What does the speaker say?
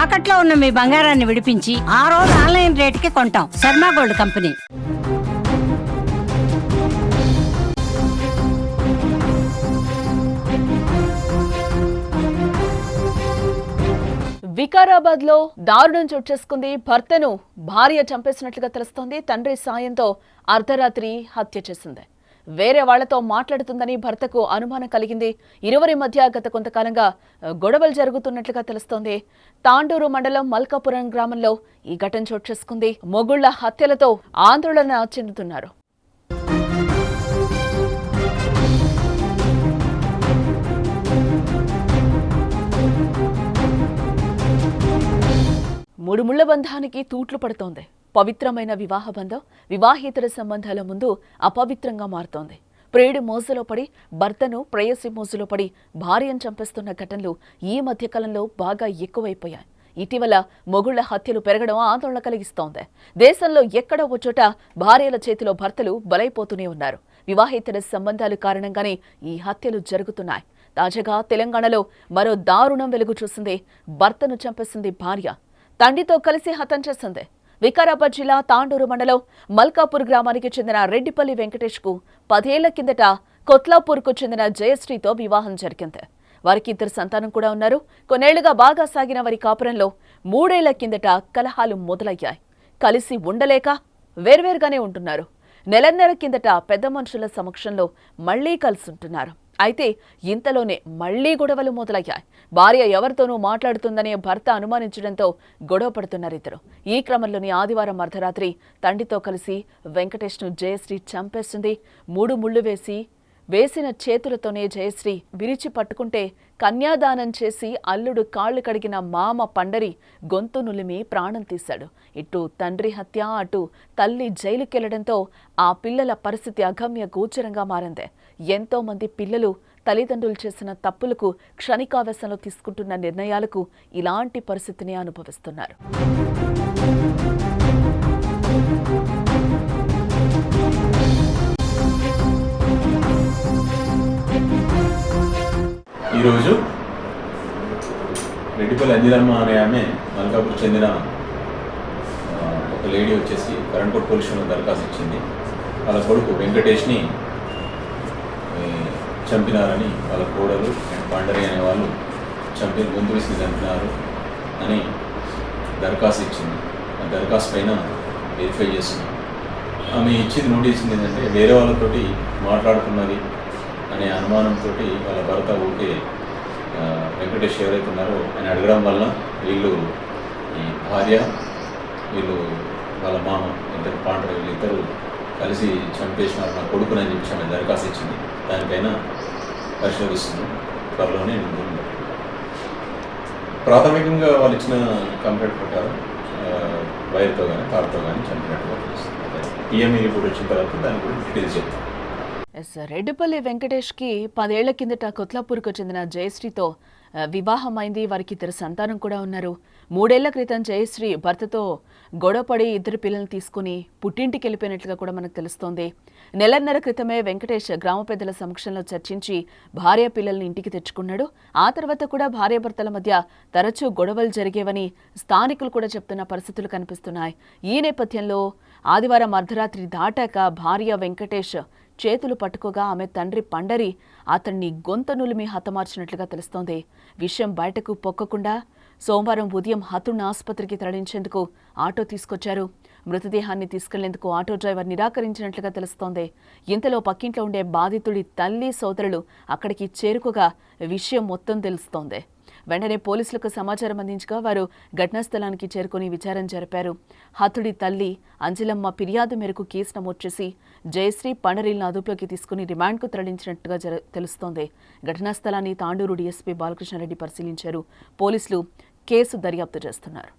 తాకట్లో ఉన్న మీ బంగారాన్ని విడిపించి ఆ రోజు ఆన్లైన్ రేటుకి కొంటాం. Sharma gold company. వికారాబాద్ లో దారుణం చోటు చేసుకుంది. భర్తను భార్య చంపేసినట్లుగా తెలుస్తోంది. తండ్రి సాయంతో అర్ధరాత్రి హత్య చేసింది. వేరే వాళ్లతో మాట్లాడుతుందని భర్తకు అనుమానం కలిగింది. ఇరువురి మధ్య గత కొంతకాలంగా గొడవలు జరుగుతున్నట్లుగా తెలుస్తోంది. తాండూరు మండలం మల్కాపురం గ్రామంలో ఈ ఘటన చోటు చేసుకుంది. మొగుళ్ల హత్యలతో ఆందోళన చెందుతున్నారు. మూడు ముళ్ల బంధానికి తూట్లు పడుతోంది. పవిత్రమైన వివాహ బంధం వివాహేతర సంబంధాల ముందు అపవిత్రంగా మారుతోంది. ప్రియుడి మోజులో పడి భర్తను, ప్రేయసి మోజులో పడి భార్యను చంపేస్తున్న ఘటనలు ఈ మధ్యకాలంలో బాగా ఎక్కువైపోయాయి. ఇటీవల మొగుళ్ల హత్యలు పెరగడం ఆందోళన కలిగిస్తోంది. దేశంలో ఎక్కడో ఓ చోట భార్యల చేతిలో భర్తలు బలైపోతూనే ఉన్నారు. వివాహేతర సంబంధాలు కారణంగానే ఈ హత్యలు జరుగుతున్నాయి. తాజాగా తెలంగాణలో మరో దారుణం వెలుగు చూసింది. భర్తను చంపేసింది భార్య. తండ్రితో కలిసి హతం చేసింది. వికారాబాద్ జిల్లా తాండూరు మండలం మల్కాపూర్ గ్రామానికి చెందిన రెడ్డిపల్లి వెంకటేష్ కు 10 ఏళ్ల కిందట కొత్లాపూర్ కు చెందిన జయశ్రీతో వివాహం జరిగింది. వారికి 2 సంతానం కూడా ఉన్నారు. కొన్నేళ్లుగా బాగా సాగిన వారి కాపురంలో 3 ఏళ్ల కిందట కలహాలు మొదలయ్యాయి. కలిసి ఉండలేక వేర్వేరుగానే ఉంటున్నారు. నెలన్నర కిందట పెద్ద మనుషుల సమక్షంలో మళ్లీ కలిసుంటున్నారు. అయితే ఇంతలోనే మళ్లీ గొడవలు మొదలయ్యాయి. భార్య ఎవరితోనూ మాట్లాడుతుందనే భర్త అనుమానించడంతో గొడవ పడుతున్నారు ఇద్దరు. ఈ క్రమంలోని ఆదివారం అర్ధరాత్రి తండ్రితో కలిసి వెంకటేష్ను జయశ్రీ చంపేసింది. 3 ముళ్లు వేసిన చేతులతోనే జయశ్రీ విరిచి పట్టుకుంటే కన్యాదానం చేసి అల్లుడు కాళ్లు కడిగిన మామ పండరి గొంతు నులిమి ప్రాణం తీశాడు. ఇటు తండ్రి హత్య, అటు తల్లి జైలుకెళ్లడంతో ఆ పిల్లల పరిస్థితి అగమ్య గోచరంగా మారింది. ఎంతో మంది పిల్లలు తల్లిదండ్రులు చేసిన తప్పులకు, క్షణికావేశంలో తీసుకుంటున్న నిర్ణయాలకు ఇలాంటి పరిస్థితిని అనుభవిస్తున్నారు. ఈరోజు రెడ్డిపల్లి అంజలమ్మ అనే ఆమె మల్కాపూర్ చెందిన ఒక లేడీ వచ్చేసి కరణ్కోట్ పోలీస్ స్టేషన్లో దరఖాస్తు ఇచ్చింది. వాళ్ళ కొడుకు వెంకటేష్ని చంపినారని, వాళ్ళ కోడలు అండ్ పాండరి అనే వాళ్ళు గొంతు వేసి చంపినారు అని దరఖాస్తు ఇచ్చింది. ఆ దరఖాస్తు పైన వెరిఫై చేస్తున్నాం. ఆమె ఇచ్చింది నోటీస్ ఏంటంటే వేరే వాళ్ళతోటి మాట్లాడుతున్నది అనే అనుమానంతో వాళ్ళ భర్త ఊరికే వెంకటేష్ ఎవరైతే ఉన్నారో ఆయన అడగడం వల్ల వీళ్ళు ఈ భార్య, వీళ్ళు వాళ్ళ మామ ఇద్దరు పాండరు వీళ్ళిద్దరూ కలిసి చంపేసినారు నా కొడుకునని చెప్పి ఆమె దరఖాస్తు ఇచ్చింది. దానిపైన పరిశోధిస్తున్నాం. త్వరలోనే ప్రాథమికంగా వాళ్ళు ఇచ్చిన కంప్లైంట్ ప్రకారం వైర్తో కానీ తాడుతో కానీ చంపినట్టుగా తెలుస్తుంది. పిఎంఈ రిపోర్ట్ వచ్చిన తర్వాత దాని గురించి డీటెయిల్స్ చెప్తాం. రెడ్డిపల్లి వెంకటేష్ కి 10 ఏళ్ల కిందట కొత్లాపూర్కు చెందిన జయశ్రీతో వివాహం అయింది. వారికి 2 సంతానం కూడా ఉన్నారు. 3 ఏళ్ల క్రితం జయశ్రీ భర్తతో గొడవపడి 2 పిల్లల్ని తీసుకుని పుట్టింటికి వెళ్ళిపోయినట్లుగా కూడా మనకు తెలుస్తోంది. నెలన్నర క్రితమే వెంకటేష్ గ్రామ పెద్దల సమక్షంలో చర్చించి భార్య పిల్లల్ని ఇంటికి తెచ్చుకున్నాడు. ఆ తర్వాత కూడా భార్యాభర్తల మధ్య తరచూ గొడవలు జరిగేవని స్థానికులు కూడా చెప్తున్న పరిస్థితులు కనిపిస్తున్నాయి. ఈ నేపథ్యంలో ఆదివారం అర్ధరాత్రి దాటాక భార్య వెంకటేష్ చేతులు పట్టుకోగా ఆమె తండ్రి పండరి అతన్ని గొంతు నులిమి హతమార్చినట్లుగా తెలుస్తోంది. విషయం బయటకు పొక్కకుండా సోమవారం ఉదయం హతుడిని ఆసుపత్రికి తరలించేందుకు ఆటో తీసుకొచ్చారు. మృతదేహాన్ని తీసుకెళ్లేందుకు ఆటో డ్రైవర్ నిరాకరించినట్లుగా తెలుస్తోంది. ఇంతలో పక్కింట్లో ఉండే బాధితుడి తల్లి, సోదరులు అక్కడికి చేరుకోగా విషయం మొత్తం తెలుస్తోంది. వెంటనే పోలీసులకు సమాచారం అందించగా వారు ఘటనా స్థలానికి చేరుకుని విచారణ జరిపారు. హతుడి తల్లి అంజలమ్మ ఫిర్యాదు మేరకు కేసు నమోదు చేసి జయశ్రీ, పండరీలను అదుపులోకి తీసుకుని రిమాండ్కు తరలించినట్టుగా తెలుస్తోంది. ఘటనా స్థలాన్ని తాండూరు డీఎస్పీ బాలకృష్ణారెడ్డి పరిశీలించారు. పోలీసులు కేసు దర్యాప్తు చేస్తున్నారు.